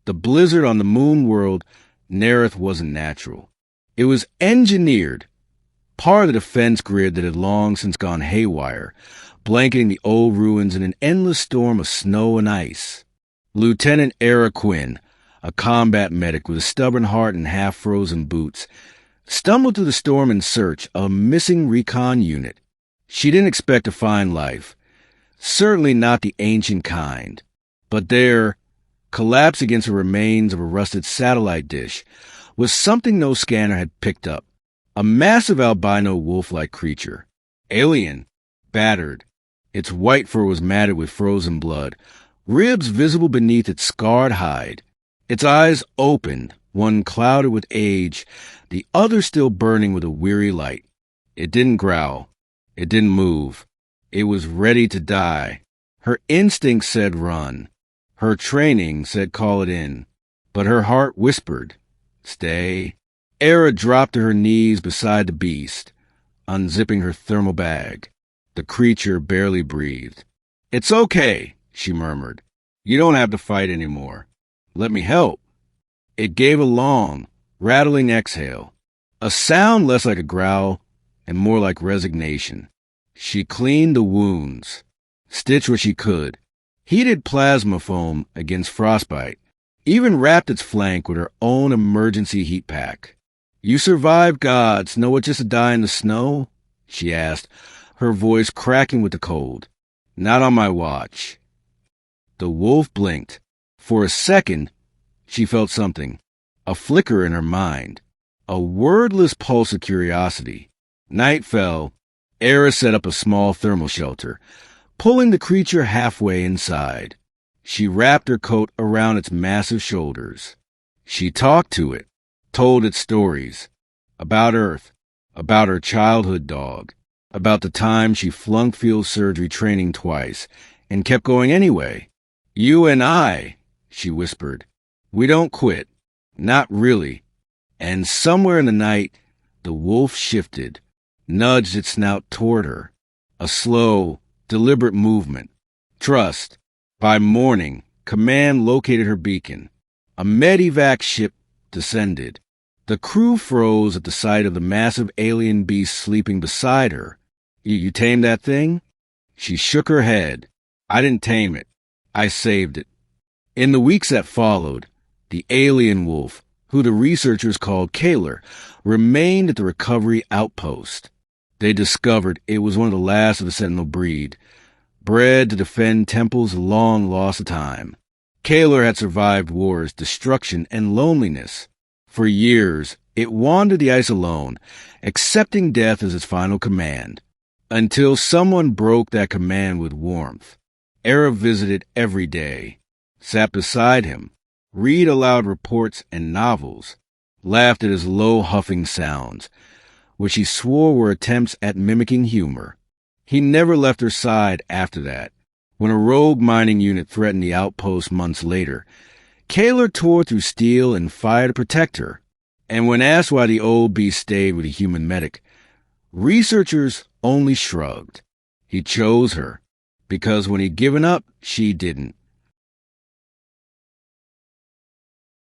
The blizzard on the moon world, Nerith, wasn't natural. It was engineered, part of the defense grid that had long since gone haywire, blanketing the old ruins in an endless storm of snow and ice. Lieutenant Era Quinn, a combat medic with a stubborn heart and half-frozen boots, stumbled through the storm in search of a missing recon unit. She didn't expect to find life, certainly not the ancient kind. But there, collapsed against the remains of a rusted satellite dish, was something no scanner had picked up. A massive albino wolf-like creature. Alien. Battered. Its white fur was matted with frozen blood, ribs visible beneath its scarred hide. Its eyes opened, one clouded with age, the other still burning with a weary light. It didn't growl. It didn't move. It was ready to die. Her instinct said run. Her training said call it in. But her heart whispered, stay. Era dropped to her knees beside the beast, unzipping her thermal bag. The creature barely breathed. It's okay, she murmured. You don't have to fight anymore. Let me help. It gave a long, rattling exhale, a sound less like a growl and more like resignation. She cleaned the wounds, stitched what she could, heated plasma foam against frostbite, even wrapped its flank with her own emergency heat pack. You survived, gods, know what just to die in the snow? She asked, her voice cracking with the cold. Not on my watch. The wolf blinked. For a second, she felt something, a flicker in her mind, a wordless pulse of curiosity. Night fell. Era set up a small thermal shelter, pulling the creature halfway inside. She wrapped her coat around its massive shoulders. She talked to it, told it stories. About Earth, about her childhood dog, about the time she flunked field surgery training twice and kept going anyway. You and I, she whispered. We don't quit. Not really. And somewhere in the night, the wolf shifted, nudged its snout toward her. A slow, deliberate movement. Trust. By morning, command located her beacon. A medevac ship descended. The crew froze at the sight of the massive alien beast sleeping beside her. You tamed that thing? She shook her head. I didn't tame it. I saved it. In the weeks that followed, the alien wolf, who the researchers called Kaler, remained at the recovery outpost. They discovered it was one of the last of the Sentinel breed, bred to defend temples long lost to time. Kaler had survived wars, destruction, and loneliness. For years, it wandered the ice alone, accepting death as its final command, until someone broke that command with warmth. Era visited every day, sat beside him, read aloud reports and novels, laughed at his low huffing sounds, which he swore were attempts at mimicking humor. He never left her side after that. When a rogue mining unit threatened the outpost months later, Kaler tore through steel and fire to protect her. And when asked why the old beast stayed with a human medic, researchers only shrugged. He chose her, because when he'd given up, she didn't.